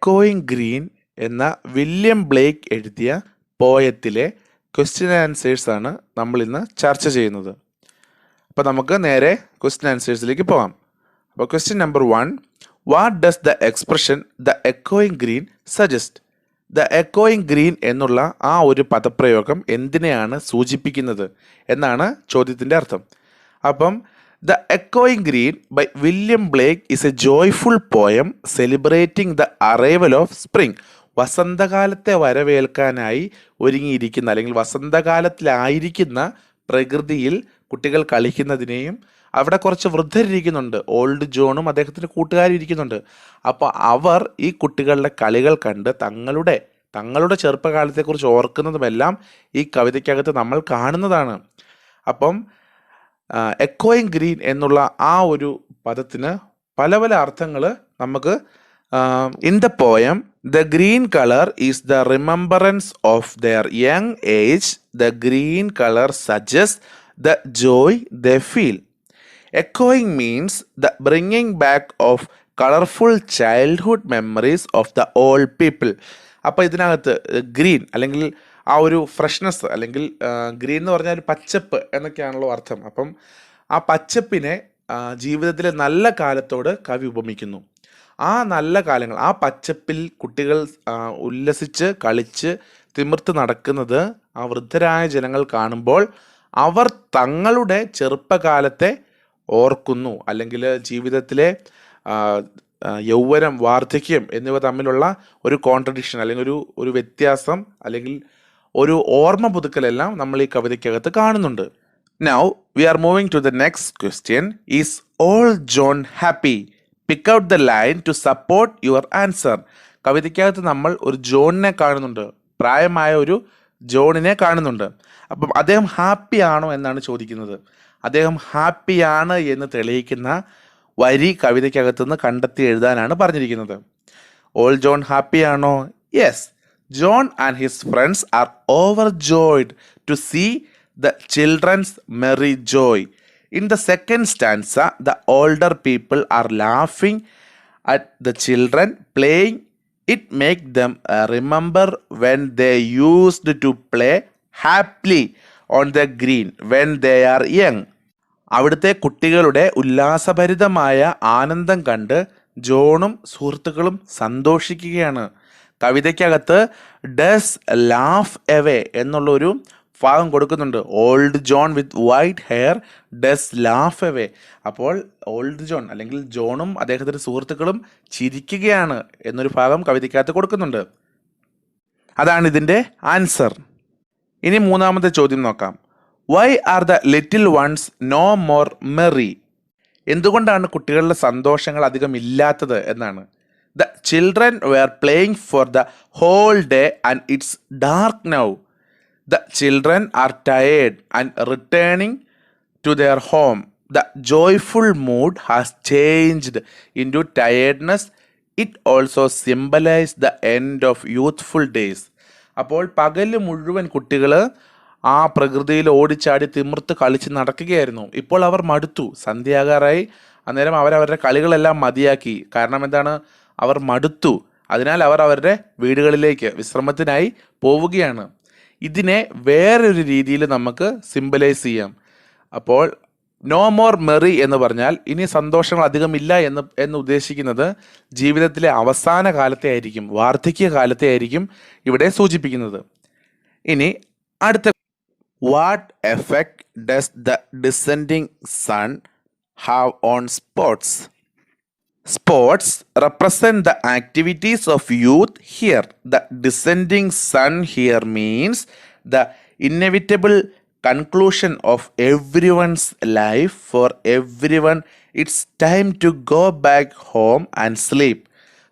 എക്കോയിങ് green എന്ന William Blake എഴുതിയ പോയത്തിലെ question answers ആണ് നമ്മൾ ഇന്ന് ചർച്ച ചെയ്യുന്നത്. അപ്പോൾ നമുക്ക് നേരെ ക്വസ്റ്റ്യൻ ആൻസേഴ്സിലേക്ക് പോകാം. അപ്പോൾ question number 1, what does the expression the എക്കോയിങ് ഗ്രീൻ സജസ്റ്റ്? ദ എക്കോയിങ് ഗ്രീൻ എന്നുള്ള ആ ഒരു പദപ്രയോഗം എന്തിനെയാണ് സൂചിപ്പിക്കുന്നത് എന്നാണ് ചോദ്യത്തിൻ്റെ അർത്ഥം. അപ്പം ദ എക്കോയിങ് green by William Blake is a joyful poem celebrating the arrival of spring. വസന്തകാലത്തെ വരവേൽക്കാനായി ഒരുങ്ങിയിരിക്കുന്ന അല്ലെങ്കിൽ വസന്തകാലത്തിലായിരിക്കുന്ന പ്രകൃതിയിൽ കുട്ടികൾ കളിക്കുന്നതിനെയും അവിടെ കുറച്ച് വൃദ്ധരിയ്ക്കുന്നുണ്ട്, ഓൾഡ് ജോണും അദ്ദേഹത്തിൻ്റെ കൂട്ടുകാരും ഇരിക്കുന്നുണ്ട്. അപ്പോൾ അവർ ഈ കുട്ടികളുടെ കളികൾ കണ്ട് തങ്ങളുടെ ചെറുപ്പകാലത്തെക്കുറിച്ച് ഓർക്കുന്നതുമെല്ലാം ഈ കവിതയ്ക്കകത്ത് നമ്മൾ കാണുന്നതാണ്. അപ്പം എക്കോയിങ് ഗ്രീൻ എന്നുള്ള ആ ഒരു പദത്തിന് പല പല അർത്ഥങ്ങൾ നമുക്ക് in the poem the green colour is the remembrance of their young age. The green colour suggest the Joy the feel. Echoing means the bringing back of colorful childhood memories of the old people. അപ്പോൾ ഇതിനകത്ത് green അല്ലെങ്കിൽ ആ ഒരു freshness അല്ലെങ്കിൽ green എന്ന് പറഞ്ഞാൽ ഒരു പച്ചപ്പ് എന്നൊക്കെയാണല്ലോ അർത്ഥം. അപ്പം ആ പച്ചപ്പിനെ ജീവിതത്തിലെ നല്ല കാലത്തോട് കവി ഉപമിക്കുന്നു. ആ നല്ല കാലങ്ങൾ, ആ പച്ചപ്പിൽ കുട്ടികൾ ഉല്ലസിച്ച് കളിച്ച് തിമിർത്ത് നടക്കുന്നത് ആ വൃദ്ധരായ ജനങ്ങൾ കാണുമ്പോൾ അവർ തങ്ങളുടെ ചെറുപ്പകാലത്തെ ഓർക്കുന്നു. അല്ലെങ്കിൽ ജീവിതത്തിലെ യൗവനം, വാർദ്ധക്യം എന്നിവ തമ്മിലുള്ള ഒരു കോൺട്രഡിക്ഷൻ അല്ലെങ്കിൽ ഒരു വ്യത്യാസം അല്ലെങ്കിൽ ഒരു ഓർമ്മ പുതുക്കലെല്ലാം നമ്മൾ ഈ കവിതയ്ക്കകത്ത് കാണുന്നുണ്ട്. Now we are moving to the next question. Is old John happy? Pick out the line to support your answer. കവിതയ്ക്കകത്ത് നമ്മൾ ഒരു ജോണിനെ കാണുന്നുണ്ട്, പ്രായമായ ഒരു ജോണിനെ കാണുന്നുണ്ട്. അപ്പം അദ്ദേഹം ഹാപ്പി ആണോ എന്നാണ് ചോദിക്കുന്നത്. അദ്ദേഹം ഹാപ്പിയാണ് എന്ന് തെളിയിക്കുന്ന വരി കവിതയ്ക്കകത്തുനിന്ന് കണ്ടെത്തി എഴുതാനാണ് പറഞ്ഞിരിക്കുന്നത്. ഓൾ ജോൺ ഹാപ്പി ആണോ? Yes. John and his friends are overjoyed to see the children's merry joy. In the second stanza the older people are laughing at the children playing. It make them remember when they used to play happily on the green when they are young. അവിടുത്തെ കുട്ടികളുടെ ഉല്ലാസഭരിതമായ ആനന്ദം കണ്ട് ജോണും സുഹൃത്തുക്കളും സന്തോഷിക്കുകയാണ്. കവിതയ്ക്കകത്ത് does laugh away എന്നുള്ളൊരു ഭാഗം കൊടുക്കുന്നുണ്ട്. Old John with white hair does laugh away. അപ്പോൾ ഓൾഡ് ജോൺ അല്ലെങ്കിൽ ജോണും അദ്ദേഹത്തിൻ്റെ സുഹൃത്തുക്കളും ചിരിക്കുകയാണ് എന്നൊരു ഭാഗം കവിതയ്ക്കകത്ത് കൊടുക്കുന്നുണ്ട്. അതാണ് ഇതിൻ്റെ ആൻസർ. ഇനി മൂന്നാമത്തെ ചോദ്യം നോക്കാം. Why are the little ones no more merry? എന്തുകൊണ്ടാണ് കുട്ടികളുടെ സന്തോഷങ്ങൾ അധികം ഇല്ലാത്തത് എന്നാണ്. The children were playing for the whole day and it's dark now. The children are tired and returning to their home. The joyful mood has changed into tiredness. It also symbolise the end of youthful days. അപ്പോൾ പകല് മുഴുവൻ കുട്ടികൾ ആ പ്രകൃതിയിൽ ഓടിച്ചാടി തിമിർത്ത് കളിച്ച് നടക്കുകയായിരുന്നു. ഇപ്പോൾ അവർ മടുത്തു, സന്ധ്യയാകാറായി. അന്നേരം അവരവരുടെ കളികളെല്ലാം മതിയാക്കി. കാരണം എന്താണ്? അവർ മടുത്തു. അതിനാൽ അവർ അവരുടെ വീടുകളിലേക്ക് വിശ്രമത്തിനായി പോവുകയാണ്. ഇതിനെ വേറൊരു രീതിയിൽ നമുക്ക് സിംബലൈസ് ചെയ്യാം. അപ്പോൾ നോ മോർ മെറി എന്ന് പറഞ്ഞാൽ ഇനി സന്തോഷങ്ങൾ അധികമില്ല എന്ന് ഉദ്ദേശിക്കുന്നത് ജീവിതത്തിലെ അവസാന കാലത്തെ ആയിരിക്കും, വാർദ്ധക്യ കാലത്തെ ആയിരിക്കും ഇവിടെ സൂചിപ്പിക്കുന്നത്. ഇനി അടുത്ത, what effect does the descending sun have on sports? Sports represent the activities of youth here. The descending sun here means the inevitable conclusion of everyone's life. For everyone, it's time to go back home and sleep.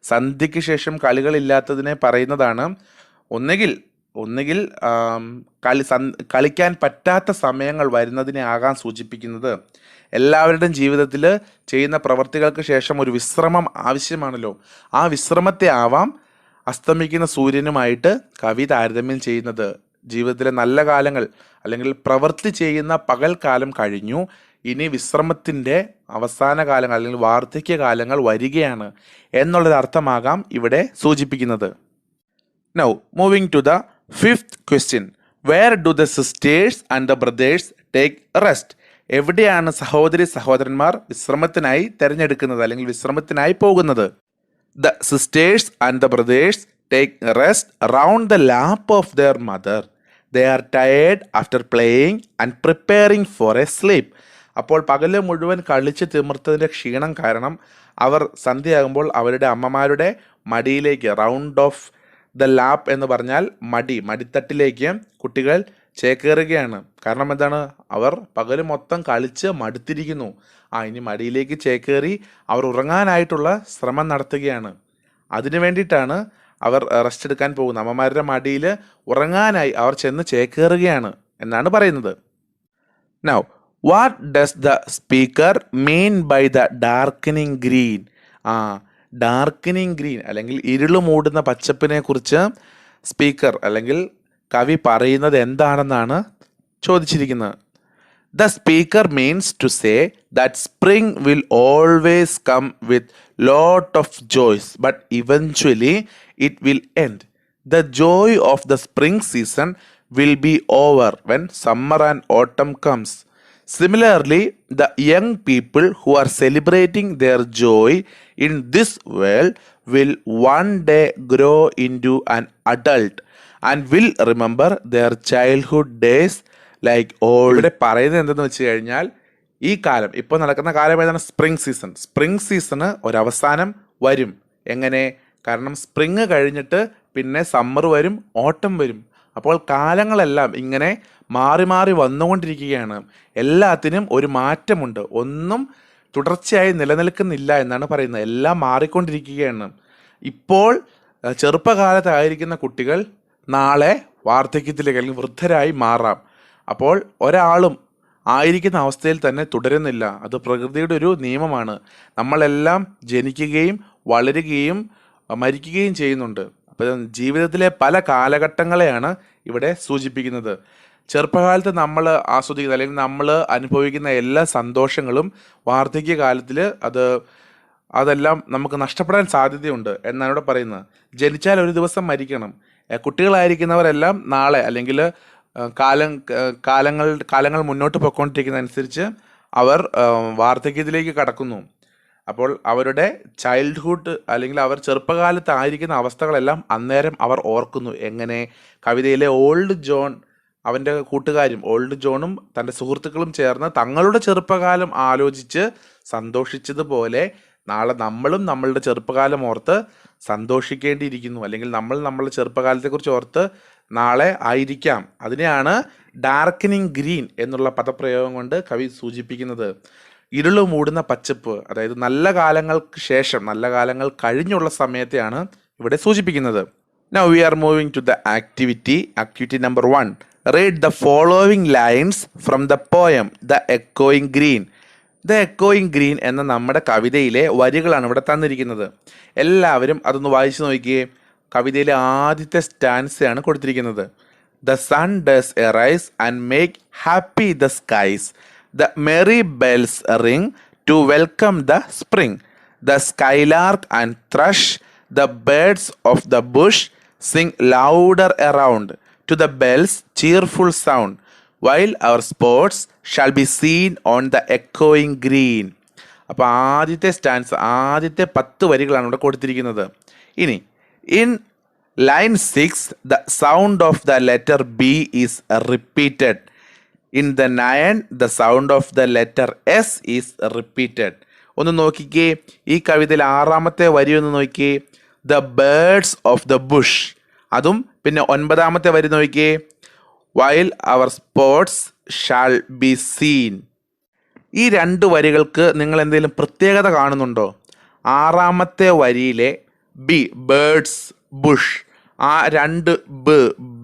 സന്ധ്യയ്ക്ക് ശേഷം കളികളില്ലാത്തതിനെ പറയുന്നതാണ്. ഒന്നുകിൽ കളിക്കാൻ പറ്റാത്ത സമയങ്ങൾ വരുന്നതിനെ ആകാൻ സൂചിപ്പിക്കുന്നത്. എല്ലാവരുടെയും ജീവിതത്തിൽ ചെയ്യുന്ന പ്രവർത്തികൾക്ക് ശേഷം ഒരു വിശ്രമം ആവശ്യമാണല്ലോ. ആ വിശ്രമത്തെ ആവാം അസ്തമിക്കുന്ന സൂര്യനുമായിട്ട് കവി താരതമ്യം ചെയ്യുന്നത്. ജീവിതത്തിലെ നല്ല കാലങ്ങൾ അല്ലെങ്കിൽ പ്രവൃത്തി ചെയ്യുന്ന പകൽക്കാലം കഴിഞ്ഞു, ഇനി വിശ്രമത്തിൻ്റെ അവസാന കാലങ്ങൾ അല്ലെങ്കിൽ വാർദ്ധക്യകാലങ്ങൾ വരികയാണ് എന്നുള്ളൊരു അർത്ഥമാകാം ഇവിടെ സൂചിപ്പിക്കുന്നത്. Now moving to the fifth question. Where do the sisters and the brothers take rest? എവിടെയാണ് സഹോദരി സഹോദരന്മാർ വിശ്രമത്തിനായി തിരഞ്ഞെടുക്കുന്നത് അല്ലെങ്കിൽ വിശ്രമത്തിനായി പോകുന്നത്? The sisters and the brothers take rest round the lap of their mother. They are tired after playing and preparing for a sleep. അപ്പോൾ പകല് മുഴുവൻ കളിച്ച് തിമിർത്തതിൻ്റെ ക്ഷീണം കാരണം അവർ സന്ധ്യയാകുമ്പോൾ അവരുടെ അമ്മമാരുടെ മടിയിലേക്ക്, റൗണ്ട് ഓഫ് ദ ലാപ്പ് എന്ന് പറഞ്ഞാൽ മടിത്തട്ടിലേക്ക് കുട്ടികൾ ചേക്കേറുകയാണ്. കാരണം എന്താണ്? അവർ പകല് മൊത്തം കളിച്ച് മടുത്തിരിക്കുന്നു. ഇനി മടിയിലേക്ക് ചേക്കേറി അവർ ഉറങ്ങാനായിട്ടുള്ള ശ്രമം നടത്തുകയാണ്. അതിനു വേണ്ടിയിട്ടാണ് അവർ റെസ്റ്റ് എടുക്കാൻ പോകുന്നത്. അമ്മമാരുടെ മടിയിൽ ഉറങ്ങാനായി അവർ ചെന്ന് ചേക്കേറുകയാണ് എന്നാണ് പറയുന്നത്. Now what does the speaker mean by the darkening green? Darkening green അല്ലെങ്കിൽ ഇരുള് മൂടുന്ന പച്ചപ്പിനെ കുറിച്ച് സ്പീക്കർ അല്ലെങ്കിൽ കവി പറയുന്നത് എന്താണെന്നാണ് ചോദിച്ചിരിക്കുന്നത്. The speaker means to say that spring will always come with lot of joys, but eventually it will end. The joy of the spring season will be over when summer and autumn comes. Similarly, the young people who are celebrating their joy in this world will one day grow into an adult and will remember their childhood days like all. ഇവിടെ പറയുന്നത് എന്തെന്ന് വെച്ച് കഴിഞ്ഞാൽ ഈ കാലം, ഇപ്പോൾ നടക്കുന്ന കാലം ഏതാണ്? സ്പ്രിംഗ് സീസണ് ഒരവസാനം വരും. എങ്ങനെ? കാരണം സ്പ്രിങ് കഴിഞ്ഞിട്ട് പിന്നെ സമ്മർ വരും, ഓട്ടം വരും. അപ്പോൾ കാലങ്ങളെല്ലാം ഇങ്ങനെ മാറി മാറി വന്നുകൊണ്ടിരിക്കുകയാണ്. എല്ലാത്തിനും ഒരു മാറ്റമുണ്ട്. ഒന്നും തുടർച്ചയായി നിലനിൽക്കുന്നില്ല എന്നാണ് പറയുന്നത്. എല്ലാം മാറിക്കൊണ്ടിരിക്കുകയാണ്. ഇപ്പോൾ ചെറുപ്പകാലത്തായിരിക്കുന്ന കുട്ടികൾ നാളെ വാർദ്ധക്യത്തിലേക്ക് അല്ലെങ്കിൽ വൃദ്ധരായി മാറാം. അപ്പോൾ ഒരാളും ആയിരിക്കുന്ന അവസ്ഥയിൽ തന്നെ തുടരുന്നില്ല. അത് പ്രകൃതിയുടെ ഒരു നിയമമാണ്. നമ്മളെല്ലാം ജനിക്കുകയും വളരുകയും മരിക്കുകയും ചെയ്യുന്നുണ്ട്. അപ്പോൾ ജീവിതത്തിലെ പല കാലഘട്ടങ്ങളെയാണ് ഇവിടെ സൂചിപ്പിക്കുന്നത്. ചെറുപ്പകാലത്ത് നമ്മൾ ആസ്വദിക്കുന്ന അല്ലെങ്കിൽ നമ്മൾ അനുഭവിക്കുന്ന എല്ലാ സന്തോഷങ്ങളും വാർദ്ധക്യകാലത്തിൽ അതെല്ലാം നമുക്ക് നഷ്ടപ്പെടാൻ സാധ്യതയുണ്ട് എന്നാണ് ഇവിടെ പറയുന്നത്. ജനിച്ചാൽ ഒരു ദിവസം മരിക്കണം. കുട്ടികളായിരിക്കുന്നവരെല്ലാം നാളെ അല്ലെങ്കിൽ കാലങ്ങൾ മുന്നോട്ട് പോയിക്കൊണ്ടിരിക്കുന്നതനുസരിച്ച് അവർ വാർദ്ധക്യത്തിലേക്ക് കടക്കുന്നു. അപ്പോൾ അവരുടെ ചൈൽഡ്ഹുഡ് അല്ലെങ്കിൽ അവർ ചെറുപ്പകാലത്തായിരിക്കുന്ന അവസ്ഥകളെല്ലാം അന്നേരം അവർ ഓർക്കുന്നു. എങ്ങനെ? കവിതയിലെ ഓൾഡ് ജോൺ അവൻ്റെ കൂട്ടുകാരും ഓൾഡ് ജോണും തൻ്റെ സുഹൃത്തുക്കളും ചേർന്ന് തങ്ങളുടെ ചെറുപ്പകാലം ആലോചിച്ച് സന്തോഷിച്ചതുപോലെ നാളെ നമ്മളും നമ്മളുടെ ചെറുപ്പകാലം ഓർത്ത് സന്തോഷിക്കേണ്ടിയിരിക്കുന്നു. അല്ലെങ്കിൽ നമ്മൾ നമ്മളുടെ ചെറുപ്പകാലത്തെക്കുറിച്ച് ഓർത്ത് നാളെ ആയിരിക്കാം. അതിനെയാണ് ഡാർക്കനിങ് ഗ്രീൻ എന്നുള്ള പദപ്രയോഗം കൊണ്ട് കവി സൂചിപ്പിക്കുന്നത്. ഇരുള് മൂടുന്ന പച്ചപ്പ്, അതായത് നല്ല കാലങ്ങൾക്ക് ശേഷം, നല്ല കാലങ്ങൾ കഴിഞ്ഞുള്ള സമയത്തെയാണ് ഇവിടെ സൂചിപ്പിക്കുന്നത്. Now we are moving to the activity number 1. Read the following lines from the poem The Echoing Green. The Echoing Green എന്ന നമ്മുടെ കവിതയിലെ വരികളാണ് ഇവിടെ തന്നിരിക്കുന്നത്. എല്ലാവരും അതൊന്ന് വായിച്ചു നോക്കിയേ. കവിതയിലെ ആദ്യത്തെ സ്റ്റാൻസയാണ് കൊടുത്തിരിക്കുന്നത്. The sun does arise and make happy the skies. The merry bells ring to welcome the spring. The skylark and thrush, the birds of the bush sing louder around to the bells' cheerful sound, while our sports shall be seen on the echoing green. അപ്പോൾ ആദ്യത്തെ stance, ആദ്യത്തെ 10 വരികളാണ് ഇവിടെ കൊടുത്തിരിക്കുന്നത്. ഇനി in line 6, the sound of the letter B is repeated. In the 9, the sound of the letter S is repeated. ഒന്ന് നോക്കിക്കേ, ഈ കവിതയിൽ 6ാമത്തെ വരി ഒന്ന് നോക്കിക്കേ. The birds of the bush. അതും പിന്നെ 9ാമത്തെ വരി നോക്കിക്കേ. While our sports shall be seen. ഈ 2 വരികൾക്ക് നിങ്ങൾ എന്തെങ്കിലും പ്രത്യേകത കാണുന്നുണ്ടോ? 6ാമത്തെ വരിയിലെ ബി, ബേർഡ്സ്, ബുഷ്, ആ 2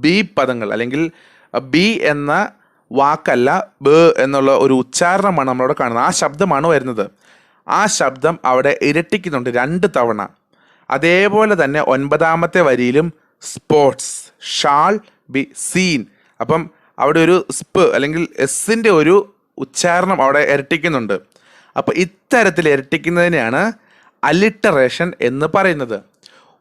ബി പദങ്ങൾ അല്ലെങ്കിൽ ബി എന്ന വാക്കല്ല, ബ എന്നുള്ള ഒരു ഉച്ചാരണമാണ് നമ്മളവിടെ കാണുന്നത്. ആ ശബ്ദമാണ് വരുന്നത്. ആ ശബ്ദം അവിടെ ഇരട്ടിക്കുന്നുണ്ട് 2 തവണ. അതേപോലെ തന്നെ 9ാമത്തെ വരിയിലും സ്പോർട്സ് ഷാൾ ബി സീൻ. അപ്പം അവിടെ ഒരു സ്പ് അല്ലെങ്കിൽ എസിൻ്റെ ഒരു ഉച്ചാരണം അവിടെ ഇരട്ടിക്കുന്നുണ്ട്. അപ്പോൾ ഇത്തരത്തിൽ ഇരട്ടിക്കുന്നതിനെയാണ് അലിറ്ററേഷൻ എന്ന് പറയുന്നത്.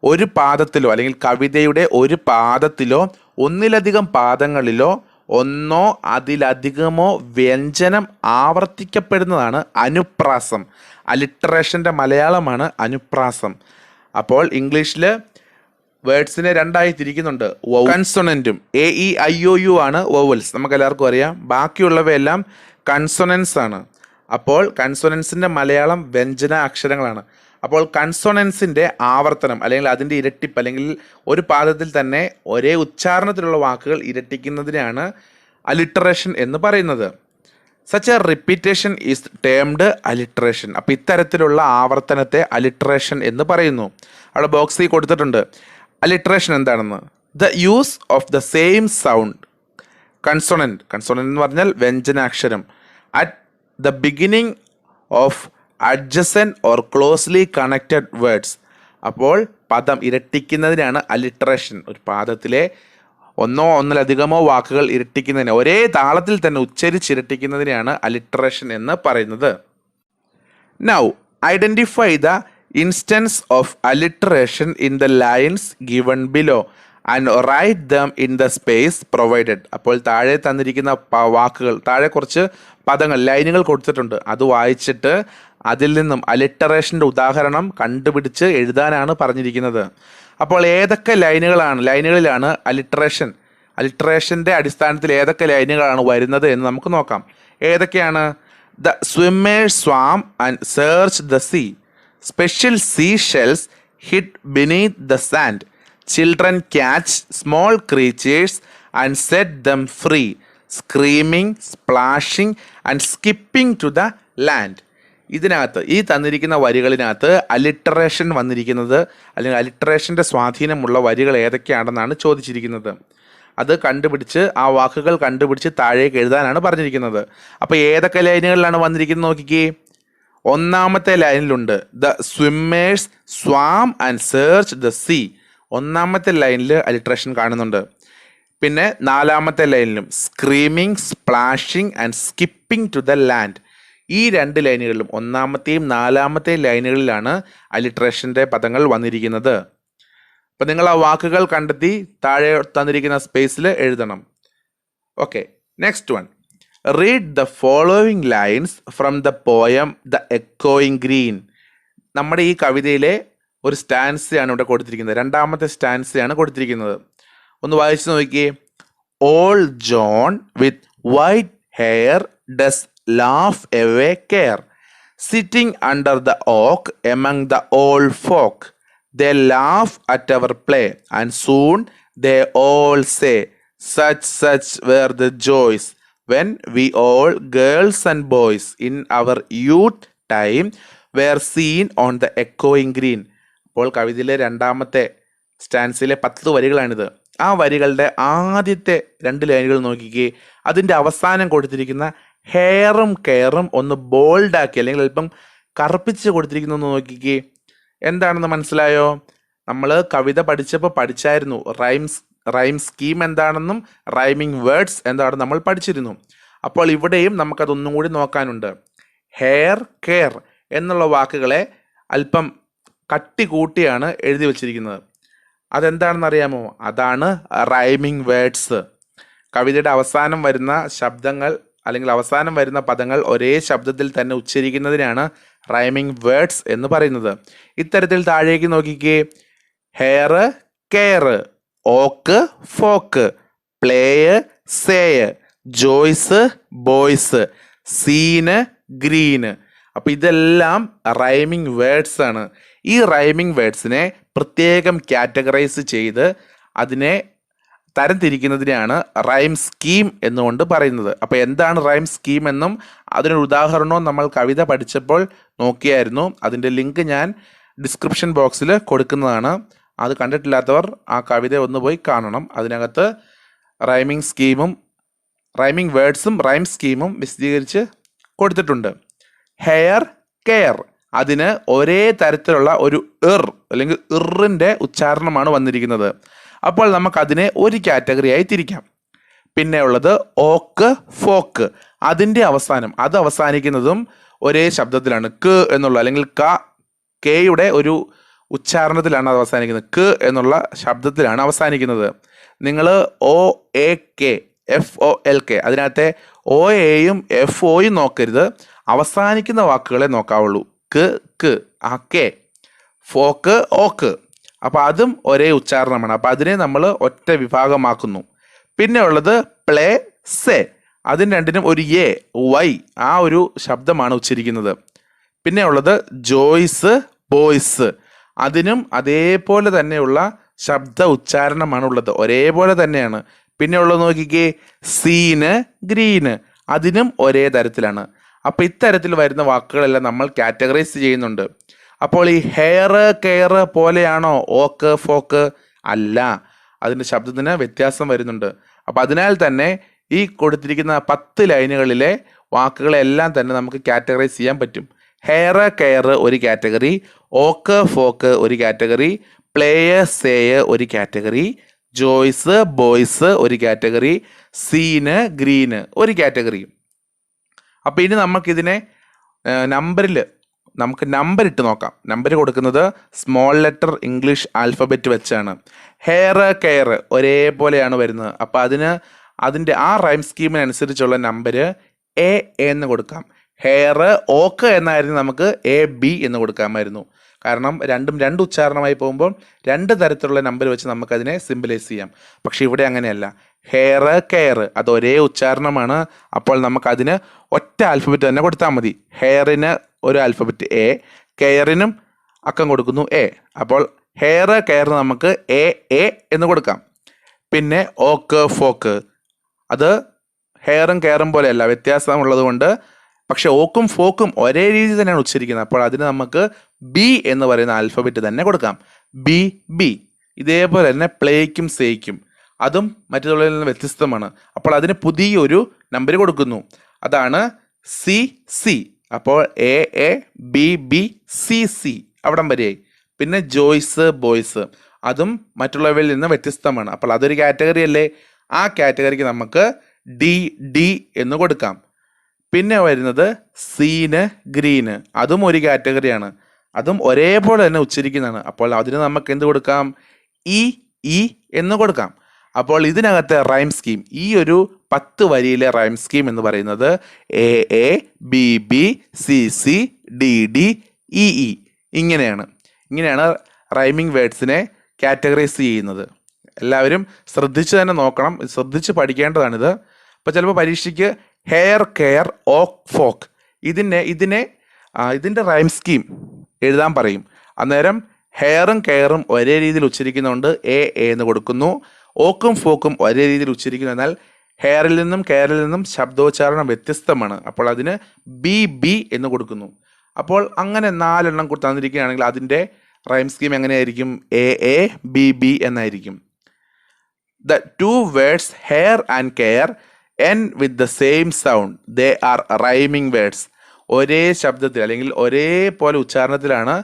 ഒരു പാദത്തിലോ അല്ലെങ്കിൽ കവിതയുടെ ഒരു പാദത്തിലോ ഒന്നിലധികം പാദങ്ങളിലോ ഒന്നോ അതിലധികമോ വ്യഞ്ജനം ആവർത്തിക്കപ്പെടുന്നതാണ് അനുപ്രാസം. അലിറ്ററേഷൻ്റെ മലയാളമാണ് അനുപ്രാസം. അപ്പോൾ ഇംഗ്ലീഷിൽ വേർഡ്സിനെ രണ്ടായി തിരിക്കുന്നുണ്ട്. കൺസൊണൻറ്റും AEIOU ആണ് വോവൽസ്, നമുക്ക് എല്ലാവർക്കും അറിയാം. ബാക്കിയുള്ളവയെല്ലാം കൺസൊണൻസ് ആണ്. അപ്പോൾ കൺസൊണൻസിൻ്റെ മലയാളം വ്യഞ്ജന അക്ഷരങ്ങളാണ്. അപ്പോൾ കൺസൊണൻസിൻ്റെ ആവർത്തനം അല്ലെങ്കിൽ അതിൻ്റെ ഇരട്ടിപ്പ് അല്ലെങ്കിൽ ഒരു പാദത്തിൽ തന്നെ ഒരേ ഉച്ചാരണത്തിലുള്ള വാക്കുകൾ ഇരട്ടിക്കുന്നതിനാണ് അലിറ്ററേഷൻ എന്ന് പറയുന്നത്. Such A repetition is termed alliteration. അപ്പോൾ ഇത്തരത്തിലുള്ള ആവർത്തനത്തെ അലിറ്ററേഷൻ എന്ന് പറയുന്നു. അവിടെ ബോക്സിൽ കൊടുത്തിട്ടുണ്ട് അലിറ്ററേഷൻ എന്താണെന്ന്. The use of the same sound consonant എന്ന് പറഞ്ഞാൽ വ്യഞ്ജനാക്ഷരം at the beginning of adjacent or closely connected words. അപ്പോൾ പദം ഇരട്ടിക്കുന്നതിനാണ് അലിറ്ററേഷൻ. ഒരു പാദത്തിലെ ഒന്നോ ഒന്നിലധികമോ വാക്കുകൾ ഇരട്ടിക്കുന്നതിന് ഒരേ താളത്തിൽ തന്നെ ഉച്ചരിച്ചിരട്ടിക്കുന്നതിനെയാണ് അലിറ്ററേഷൻ എന്ന് പറയുന്നത്. Now identify the instance of alliteration in the lines given below and write them in the space provided. അപ്പോൾ താഴെ തന്നിരിക്കുന്ന വാക്കുകൾ, താഴെ കുറച്ച് പദങ്ങൾ ലൈനുകൾ കൊടുത്തിട്ടുണ്ട്. അത് വായിച്ചിട്ട് അതിൽ നിന്നും അലിറ്ററേഷൻ്റെ ഉദാഹരണം കണ്ടുപിടിച്ച് എഴുതാനാണ് പറഞ്ഞിരിക്കുന്നത്. അപ്പോൾ ഏതൊക്കെ ലൈനുകളിലാണ് അലിറ്ററേഷൻ്റെ അടിസ്ഥാനത്തിൽ ഏതൊക്കെ ലൈനുകളാണ് വരുന്നത് എന്ന് നമുക്ക് നോക്കാം. ഏതൊക്കെയാണ്? The swimmers swam and search the sea. Special sea shells hid beneath the sand. Children catch small creatures and set them free. Screaming, splashing and skipping to the land. ഇതിനകത്ത് ഈ തന്നിരിക്കുന്ന വരികളിനകത്ത് അലിറ്ററേഷൻ വന്നിരിക്കുന്നത് അല്ലെങ്കിൽ അലിറ്ററേഷൻ്റെ സ്വാധീനമുള്ള വരികൾ ഏതൊക്കെയാണെന്നാണ് ചോദിച്ചിരിക്കുന്നത്. അത് കണ്ടുപിടിച്ച് ആ വാക്കുകൾ കണ്ടുപിടിച്ച് താഴേക്ക് എഴുതാനാണ് പറഞ്ഞിരിക്കുന്നത്. അപ്പോൾ ഏതൊക്കെ ലൈനുകളിലാണ് വന്നിരിക്കുന്നത് നോക്കിക്കേ. ഒന്നാമത്തെ ലൈനിലുണ്ട് the swimmers swam and search the sea. ഒന്നാമത്തെ ലൈനിൽ അലിറ്ററേഷൻ കാണുന്നുണ്ട്. പിന്നെ നാലാമത്തെ ലൈനിലും screaming, splashing and skipping to the land. ഈ രണ്ട് ലൈനുകളിലും ഒന്നാമത്തെയും നാലാമത്തെയും ലൈനുകളിലാണ് അലിറ്ററേഷൻ്റെ പദങ്ങൾ വന്നിരിക്കുന്നത്. അപ്പം നിങ്ങൾ ആ വാക്കുകൾ കണ്ടെത്തി താഴെ തന്നിരിക്കുന്ന സ്പേസിൽ എഴുതണം. Okay, next one. Read the following lines from the poem the എക്കോയിങ് ഗ്രീൻ. നമ്മുടെ ഈ കവിതയിലെ ഒരു സ്റ്റാൻസയാണ് ഇവിടെ കൊടുത്തിരിക്കുന്നത്. രണ്ടാമത്തെ സ്റ്റാൻസയാണ് കൊടുത്തിരിക്കുന്നത്. ഒന്ന് വായിച്ചു നോക്കിയേ. All John with white hair does laugh away care, sitting under the oak among the old folk. They laugh at our play, and soon they all say, such were the joys when we all, girls and boys, in our youth time were seen on the echoing green. അപ്പോൾ കവിതയിലെ രണ്ടാമത്തെ സ്റ്റാൻസിലെ 10 വരികളാണിത്. ആ വരികളുടെ ആദ്യത്തെ 2 ലൈനുകൾ നോക്കിക്കേ. അതിൻ്റെ അവസാനം കൊടുത്തിരിക്കുന്ന ഹെയറും കെയറും ഒന്ന് ബോൾഡാക്കി അല്ലെങ്കിൽ അല്പം കറുപ്പിച്ച് കൊടുത്തിരിക്കുന്നു നോക്കിക്കേ. എന്താണെന്ന് മനസ്സിലായോ? നമ്മൾ കവിത പഠിച്ചപ്പോൾ പഠിച്ചായിരുന്നു. റൈം സ്കീം എന്താണെന്നും റൈമിംഗ് വേർഡ്സ് എന്താണെന്ന് നമ്മൾ പഠിച്ചിരുന്നു. അപ്പോൾ ഇവിടെയും നമുക്കതൊന്നും കൂടി നോക്കാനുണ്ട്. ഹെയർ, കെയർ എന്നുള്ള വാക്കുകളെ അല്പം കട്ടി കൂട്ടിയാണ് എഴുതി വച്ചിരിക്കുന്നത്. അതെന്താണെന്ന് അറിയാമോ? അതാണ് റൈമിംഗ് വേർഡ്സ്. കവിതയുടെ അവസാനം വരുന്ന ശബ്ദങ്ങൾ അല്ലെങ്കിൽ അവസാനം വരുന്ന പദങ്ങൾ ഒരേ ശബ്ദത്തിൽ തന്നെ ഉച്ചരിക്കുന്നതിനാണ് റൈമിംഗ് വേർഡ്സ് എന്ന് പറയുന്നത്. ഇത്തരത്തിൽ താഴേക്ക് നോക്കിക്കേ. Hair, care, oak, folk, play, say, joys, boys, seen, green. അപ്പോൾ ഇതെല്ലാം റൈമിംഗ് വേർഡ്സ് ആണ്. ഈ റൈമിംഗ് വേർഡ്സിനെ പ്രത്യേകം കാറ്റഗറൈസ് ചെയ്ത് അതിനെ തരംതിരിക്കുന്നതിനെയാണ് റൈം സ്കീം എന്നുകൊണ്ട് പറയുന്നത്. അപ്പോൾ എന്താണ് റൈം സ്കീം എന്നും അതിനൊരു ഉദാഹരണവും നമ്മൾ കവിത പഠിച്ചപ്പോൾ നോക്കിയായിരുന്നു. അതിൻ്റെ ലിങ്ക് ഞാൻ ഡിസ്ക്രിപ്ഷൻ ബോക്സിൽ കൊടുക്കുന്നതാണ്. അത് കണ്ടിട്ടില്ലാത്തവർ ആ കവിത ഒന്ന് പോയി കാണണം. അതിനകത്ത് റൈമിംഗ് വേർഡ്സും റൈം സ്കീമും വിശദീകരിച്ച് കൊടുത്തിട്ടുണ്ട്. ഹെയർ, കെയർ, അതിന് ഒരേ തരത്തിലുള്ള ഒരു അല്ലെങ്കിൽ ഇറിൻ്റെ ഉച്ചാരണമാണ് വന്നിരിക്കുന്നത്. അപ്പോൾ നമുക്കതിനെ ഒരു കാറ്റഗറിയായി തിരിക്കാം. പിന്നെ ഉള്ളത് ഓക്ക്, ഫോക്ക്, അതിൻ്റെ അവസാനം അത് അവസാനിക്കുന്നതും ഒരേ ശബ്ദത്തിലാണ്. ക എന്നുള്ള അല്ലെങ്കിൽ കെയുടെ ഒരു ഉച്ചാരണത്തിലാണ് അത് അവസാനിക്കുന്നത്. ക എന്നുള്ള ശബ്ദത്തിലാണ് അവസാനിക്കുന്നത്. നിങ്ങൾ OAK FOLK അതിനകത്തെ OAയും FOയും നോക്കരുത്, അവസാനിക്കുന്ന വാക്കുകളെ നോക്കാവുള്ളൂ. ക ആ കെ, ഫോക്ക് ഓക്ക്, അപ്പോൾ അതും ഒരേ ഉച്ചാരണമാണ്. അപ്പോൾ അതിനെ നമ്മൾ ഒറ്റ വിഭാഗമാക്കുന്നു. പിന്നെ ഉള്ളത് പ്ലേ സേ, അതിന് രണ്ടിനും ഒരു വൈ ആ ഒരു ശബ്ദമാണ് ഉച്ചരിക്കുന്നത്. പിന്നെ ഉള്ളത് ജോയ്സ് ബോയ്സ്, അതിനും അതേപോലെ തന്നെയുള്ള ശബ്ദ ഉച്ചാരണമാണ് ഉള്ളത്, ഒരേപോലെ തന്നെയാണ്. പിന്നെ ഉള്ളത് നോക്കിക്കേ, സീന് ഗ്രീന്, അതിനും ഒരേ തരത്തിലാണ്. അപ്പോൾ ഇത്തരത്തിൽ വരുന്ന വാക്കുകളെല്ലാം നമ്മൾ കാറ്റഗറൈസ് ചെയ്യുന്നുണ്ട്. അപ്പോൾ ഈ ഹെയർ കെയർ പോലെയാണോ ഓക്ക് ഫോക്ക്? അല്ല, അതിൻ്റെ ശബ്ദത്തിന് വ്യത്യാസം വരുന്നുണ്ട്. അപ്പോൾ അതിനാൽ തന്നെ ഈ കൊടുത്തിരിക്കുന്ന 10 ലൈനുകളിലെ വാക്കുകളെല്ലാം തന്നെ നമുക്ക് കാറ്റഗറൈസ് ചെയ്യാൻ പറ്റും. ഹെയർ കെയർ ഒരു കാറ്റഗറി, ഓക്ക് ഫോക്ക് ഒരു കാറ്റഗറി, പ്ലേയർ സേയ് ഒരു കാറ്റഗറി, ജോയ്സ് ബോയ്സ് ഒരു കാറ്റഗറി, സീന് ഗ്രീന് ഒരു കാറ്റഗറി. അപ്പോൾ ഇനി നമുക്കിതിനെ നമുക്ക് നമ്പർ ഇട്ട് നോക്കാം. നമ്പർ കൊടുക്കുന്നത് സ്മോൾ ലെറ്റർ ഇംഗ്ലീഷ് ആൽഫബറ്റ് വെച്ചാണ്. ഹെയർ കെയർ ഒരേപോലെയാണ് വരുന്നത്. അപ്പോൾ അതിൻ്റെ ആ റൈം സ്കീമിനനുസരിച്ചുള്ള നമ്പർ A എന്ന് കൊടുക്കാം. ഹെയർ ഓക്ക് എന്നായിരുന്നു നമുക്ക് AB എന്ന് കൊടുക്കാമായിരുന്നു. കാരണം രണ്ടും രണ്ട് ഉച്ചാരണമായി പോകുമ്പോൾ 2 തരത്തിലുള്ള നമ്പർ വെച്ച് നമുക്കതിനെ സിംബലൈസ് ചെയ്യാം. പക്ഷെ ഇവിടെ അങ്ങനെയല്ല. ഹെയർ കെയർ അത് ഒരേ ഉച്ചാരണമാണ്. അപ്പോൾ നമുക്കതിന് ഒറ്റ ആൽഫബറ്റ് തന്നെ കൊടുത്താൽ മതി. ഹെയറിന് ഒരു ആൽഫബറ്റ് A, കെയറിനും അക്കം കൊടുക്കുന്നു A. അപ്പോൾ ഹെയർ കെയർ നമുക്ക് AA എന്ന് കൊടുക്കാം. പിന്നെ ഓക്ക് ഫോക്ക്, അത് ഹെയറും കെയറും പോലെയല്ല, വ്യത്യാസമുള്ളത് കൊണ്ട്. പക്ഷെ ഓക്കും ഫോക്കും ഒരേ രീതി തന്നെയാണ് ഉച്ചരിക്കുന്നത്. അപ്പോൾ അതിന് നമുക്ക് B എന്ന് പറയുന്ന ആൽഫബറ്റ് തന്നെ കൊടുക്കാം. B. ഇതേപോലെ തന്നെ പ്ലേയ്ക്കും സേയ്ക്കും, അതും മറ്റുള്ളവരിൽ നിന്ന് വ്യത്യസ്തമാണ്. അപ്പോൾ അതിന് പുതിയൊരു നമ്പർ കൊടുക്കുന്നു, അതാണ് C. അപ്പോൾ AA BB CC അവിടം വരെയായി. പിന്നെ ജോയ്സ് ബോയ്സ്, അതും മറ്റുള്ളവരിൽ നിന്ന് വ്യത്യസ്തമാണ്. അപ്പോൾ അതൊരു കാറ്റഗറി അല്ലേ, ആ കാറ്റഗറിക്ക് നമുക്ക് D എന്ന് കൊടുക്കാം. പിന്നെ വരുന്നത് സീന് ഗ്രീന്, അതും ഒരു കാറ്റഗറിയാണ്, അതും ഒരേപോലെ തന്നെ ഉച്ചരിക്കുന്നതാണ്. അപ്പോൾ അതിന് നമുക്ക് എന്ത് കൊടുക്കാം? E എന്ന് കൊടുക്കാം. അപ്പോൾ ഇതിനകത്തെ റൈം സ്കീം, ഈ ഒരു 10 വരിയിലെ റൈം സ്കീം എന്ന് പറയുന്നത് AA BB CC DD EE ഇങ്ങനെയാണ് റൈമിംഗ് വേർഡ്സിനെ കാറ്റഗറൈസ് ചെയ്യുന്നത്. എല്ലാവരും ശ്രദ്ധിച്ച് തന്നെ നോക്കണം, ശ്രദ്ധിച്ച് പഠിക്കേണ്ടതാണിത്. അപ്പോൾ ചിലപ്പോൾ പരീക്ഷയ്ക്ക് ഹെയർ കെയർ ഓക്ക് ഫോക്ക് ഇതിൻ്റെ റൈം സ്കീം എഴുതാൻ പറയും. അന്നേരം ഹെയറും കെയറും ഒരേ രീതിയിൽ ഉച്ചരിക്കുന്നതുകൊണ്ട് A എന്ന് കൊടുക്കുന്നു. ഓക്കും ഫോക്കും ഒരേ രീതിയിൽ ഉച്ചരിക്കുന്നു, എന്നാൽ ഹെയറിൽ നിന്നും കെയറിൽ നിന്നും ശബ്ദോച്ചാരണം വ്യത്യസ്തമാണ്. അപ്പോൾ അതിന് BB എന്ന് കൊടുക്കുന്നു. അപ്പോൾ അങ്ങനെ 4 എണ്ണം തന്നിരിക്കുകയാണെങ്കിൽ അതിൻ്റെ റൈം സ്കീം എങ്ങനെയായിരിക്കും? AA BB എന്നായിരിക്കും. The 2 words hair and care end with the same sound. They are rhyming words. ഒരേ ശബ്ദത്തിൽ അല്ലെങ്കിൽ ഒരേപോലെ ഉച്ചാരണത്തിലാണ്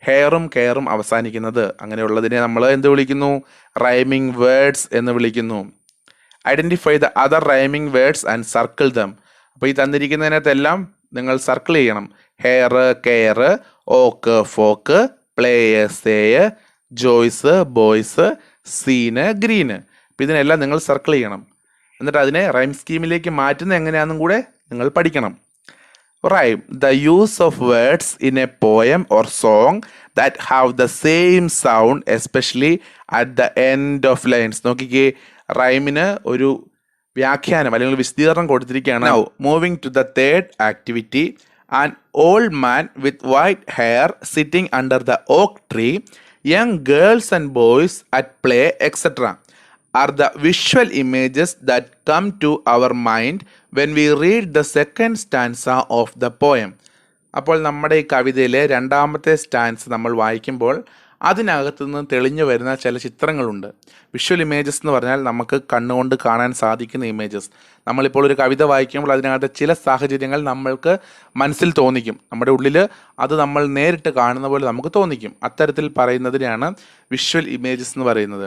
ഹെയറും കെയറും അവസാനിക്കുന്നത്. അങ്ങനെയുള്ളതിനെ നമ്മൾ എന്ത് വിളിക്കുന്നു? റൈമിംഗ് വേർഡ്സ് എന്ന് വിളിക്കുന്നു. Identify the other rhyming words and circle them. അപ്പോൾ ഈ തന്നിരിക്കുന്നതിനകത്തെല്ലാം നിങ്ങൾ സർക്കിൾ ചെയ്യണം. Hair care, oak folk, play say, joys boys, seen green. അപ്പോൾ ഇതിനെല്ലാം നിങ്ങൾ സർക്കിൾ ചെയ്യണം. എന്നിട്ട് അതിനെ റൈം സ്കീമിലേക്ക് മാറ്റുന്നത് എങ്ങനെയാണെന്നും കൂടെ നിങ്ങൾ പഠിക്കണം. Rhyme: the use of words in a poem or song that have the same sound, especially at the end of lines. നോക്കിക്കേ, റൈമിന് ഒരു വ്യാഖ്യാനം അല്ലെങ്കിൽ വിശദീകരണം കൊടുത്തിരിക്കുകയാണ്. Now, moving to the third activity. An old man with white hair sitting under the oak tree, young girls and boys at play, etc. are the visual images that come to our mind when we read the second stanza of the poem. അപ്പോൾ നമ്മുടെ ഈ കവിതയിലെ 2ാമത്തെ stance നമ്മൾ വായിക്കുമ്പോൾ അതിനകത്തു നിന്ന് തെളിഞ്ഞു വരുന്ന ചില ചിത്രങ്ങളുണ്ട്. വിഷ്വൽ ഇമേജസ് എന്ന് പറഞ്ഞാൽ നമുക്ക് കണ്ണുകൊണ്ട് കാണാൻ സാധിക്കുന്ന ഇമേജസ്. നമ്മളിപ്പോൾ ഒരു കവിത വായിക്കുമ്പോൾ അതിനകത്ത് ചില സാഹചര്യങ്ങൾ നമ്മൾക്ക് മനസ്സിൽ തോന്നിക്കും, നമ്മുടെ ഉള്ളിൽ അത് നമ്മൾ നേരിട്ട് കാണുന്ന പോലെ നമുക്ക് തോന്നിക്കും. അത്തരത്തിൽ പറയുന്നതിനെയാണ് വിഷ്വൽ ഇമേജസ് എന്ന് പറയുന്നത്.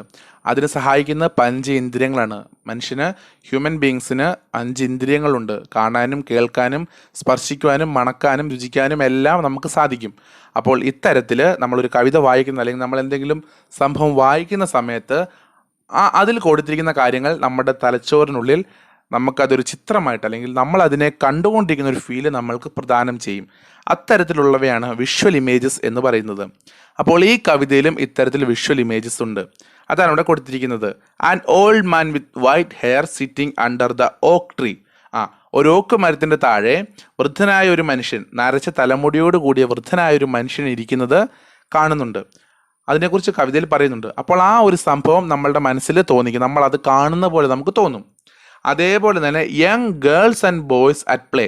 അതിന് സഹായിക്കുന്ന 5 ഇന്ദ്രിയങ്ങളാണ്. മനുഷ്യന്, ഹ്യൂമൻ ബീങ്സിന് 5 ഇന്ദ്രിയങ്ങളുണ്ട്. കാണാനും കേൾക്കാനും സ്പർശിക്കുവാനും മണക്കാനും രുചിക്കാനും എല്ലാം നമുക്ക് സാധിക്കും. അപ്പോൾ ഇത്തരത്തിൽ നമ്മളൊരു കവിത വായിക്കുന്ന അല്ലെങ്കിൽ നമ്മൾ എന്തെങ്കിലും സംഭവം വായിക്കുന്ന സമയത്ത് അതിൽ കൊടുത്തിരിക്കുന്ന കാര്യങ്ങൾ നമ്മുടെ തലച്ചോറിനുള്ളിൽ നമുക്കതൊരു ചിത്രമായിട്ട് അല്ലെങ്കിൽ നമ്മൾ അതിനെ കണ്ടുകൊണ്ടിരിക്കുന്ന ഒരു ഫീല് നമ്മൾക്ക് പ്രദാനം ചെയ്യും. അത്തരത്തിലുള്ളവയാണ് വിഷ്വൽ ഇമേജസ് എന്ന് പറയുന്നത്. അപ്പോൾ ഈ കവിതയിലും ഇത്തരത്തിൽ വിഷ്വൽ ഇമേജസ് ഉണ്ട്. അതാണ് ഇവിടെ കൊടുത്തിരിക്കുന്നത്. An old man with white hair sitting under the oak tree. ഒരു ഓക്ക് മരത്തിൻ്റെ താഴെ വൃദ്ധനായ ഒരു മനുഷ്യൻ, നരച്ച തലമുടിയോട് കൂടിയ വൃദ്ധനായ ഒരു മനുഷ്യൻ ഇരിക്കുന്നത് കാണുന്നുണ്ട്. അതിനെക്കുറിച്ച് കവിതയിൽ പറയുന്നുണ്ട്. അപ്പോൾ ആ ഒരു സംഭവം നമ്മളുടെ മനസ്സിൽ തോന്നിക്കും, നമ്മൾ അത് കാണുന്ന പോലെ നമുക്ക് തോന്നും. അതേപോലെ തന്നെ young girls and boys at play.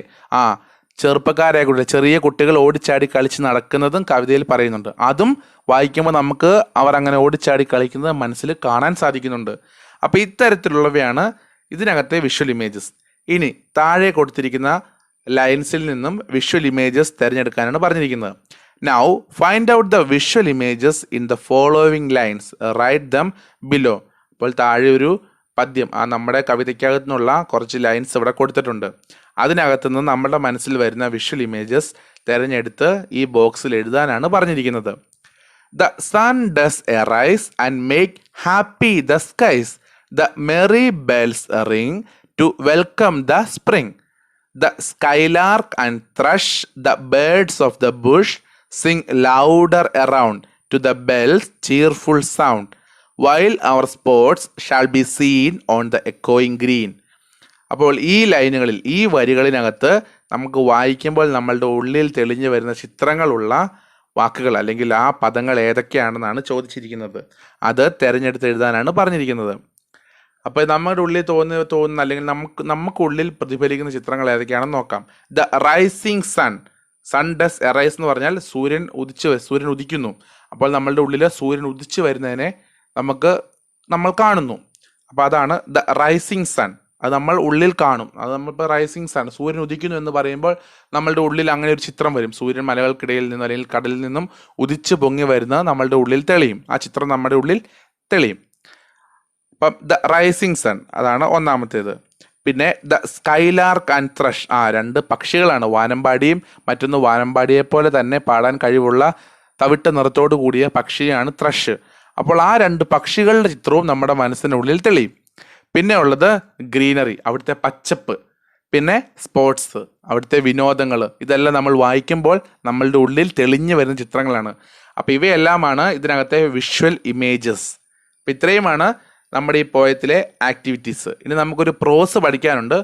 ചെറുപ്പക്കാരായ കുട്ടികൾ, ചെറിയ കുട്ടികൾ ഓടിച്ചാടി കളിച്ച് നടക്കുന്നതും കവിതയിൽ പറയുന്നുണ്ട്. അതും വായിക്കുമ്പോൾ നമുക്ക് അവർ അങ്ങനെ ഓടിച്ചാടി കളിക്കുന്നത് മനസ്സിൽ കാണാൻ സാധിക്കുന്നുണ്ട്. അപ്പോൾ ഇത്തരത്തിലുള്ളവയാണ് ഇതിനകത്തെ വിഷ്വൽ ഇമേജസ്. ഇനി താഴെ കൊടുത്തിരിക്കുന്ന ലൈൻസിൽ നിന്നും വിഷ്വൽ ഇമേജസ് തിരഞ്ഞെടുക്കാനാണ് പറഞ്ഞിരിക്കുന്നത്. Now find out the visual images in the following lines, write them below. അപ്പോൾ താഴെ ഒരു പദ്യം, നമ്മുടെ കവിതയ്ക്കകത്തു നിന്നുള്ള കുറച്ച് ലൈൻസ് ഇവിടെ കൊടുത്തിട്ടുണ്ട്. അതിനകത്തു നിന്ന് നമ്മുടെ മനസ്സിൽ വരുന്ന വിഷ്വൽ ഇമേജസ് തിരഞ്ഞെടുത്ത് ഈ ബോക്സിൽ എഴുതാനാണ് പറഞ്ഞിരിക്കുന്നത്. The sun does arise and make happy the skies, the merry bells ring to welcome the spring, the skylark and thrush, the birds of the bush sing louder around to the bell's cheerful sound, while our sports shall be seen on the echoing green. അപ്പോൾ ഈ ലൈനുകളിൽ, ഈ വരികളിനകത്ത് നമുക്ക് വായിക്കുമ്പോൾ നമ്മളുടെ ഉള്ളിൽ തെളിഞ്ഞു വരുന്ന ചിത്രങ്ങളുള്ള വാക്കുകൾ അല്ലെങ്കിൽ ആ പദങ്ങൾ ഏതൊക്കെയാണെന്നാണ് ചോദിച്ചിരിക്കുന്നത്. അത് തിരഞ്ഞെടുത്ത് എഴുതാനാണ് പറഞ്ഞിരിക്കുന്നത്. അപ്പോൾ നമ്മുടെ ഉള്ളിൽ തോന്നുന്ന അല്ലെങ്കിൽ നമുക്കുള്ളിൽ പ്രതിഫലിക്കുന്ന ചിത്രങ്ങൾ ഏതൊക്കെയാണെന്ന് നോക്കാം. The rising sun. Sun does arise എന്ന് പറഞ്ഞാൽ സൂര്യൻ ഉദിക്കുന്നു. അപ്പോൾ നമ്മളുടെ ഉള്ളിൽ സൂര്യൻ ഉദിച്ചു വരുന്നതിനെ നമ്മൾ കാണുന്നു. അപ്പോൾ അതാണ് ദ റൈസിങ് സൺ. അത് നമ്മൾ ഉള്ളിൽ കാണും. അത് നമ്മളിപ്പോൾ റൈസിങ് സൺ, സൂര്യൻ ഉദിക്കുന്നു എന്ന് പറയുമ്പോൾ നമ്മളുടെ ഉള്ളിൽ അങ്ങനെ ഒരു ചിത്രം വരും. സൂര്യൻ മലകൾക്കിടയിൽ നിന്നും അല്ലെങ്കിൽ കടലിൽ നിന്നും ഉദിച്ചു പൊങ്ങി വരുന്ന നമ്മളുടെ ഉള്ളിൽ തെളിയും. ആ ചിത്രം നമ്മുടെ ഉള്ളിൽ തെളിയും. അപ്പം ദ റൈസിങ് സൺ അതാണ് ഒന്നാമത്തേത്. പിന്നെ ദ സ്കൈലാർക്ക് ആൻഡ് ത്രഷ്. 2 പക്ഷികളാണ്, വാനമ്പാടിയും മറ്റൊന്ന് വാനമ്പാടിയെ പോലെ തന്നെ പാടാൻ കഴിവുള്ള തവിട്ട നിറത്തോടു കൂടിയ പക്ഷിയാണ് ത്രഷ്. അപ്പോൾ ആ 2 പക്ഷികളുടെ ചിത്രവും നമ്മുടെ മനസ്സിനുള്ളിൽ തെളിയും. പിന്നെ ഉള്ളത് ഗ്രീനറി, അവിടുത്തെ പച്ചപ്പ്. പിന്നെ സ്പോർട്സ്, അവിടുത്തെ വിനോദങ്ങൾ. ഇതെല്ലാം നമ്മൾ വായിക്കുമ്പോൾ നമ്മളുടെ ഉള്ളിൽ തെളിഞ്ഞു വരുന്ന ചിത്രങ്ങളാണ്. അപ്പോൾ ഇവയെല്ലാമാണ് ഇതിനകത്തെ വിഷ്വൽ ഇമേജസ്. അപ്പം ഇത്രയുമാണ് നമ്മുടെ ഈ പോയത്തിലെ ആക്ടിവിറ്റീസ്. ഇനി നമുക്കൊരു പ്രോസ് പഠിക്കാനുണ്ട്.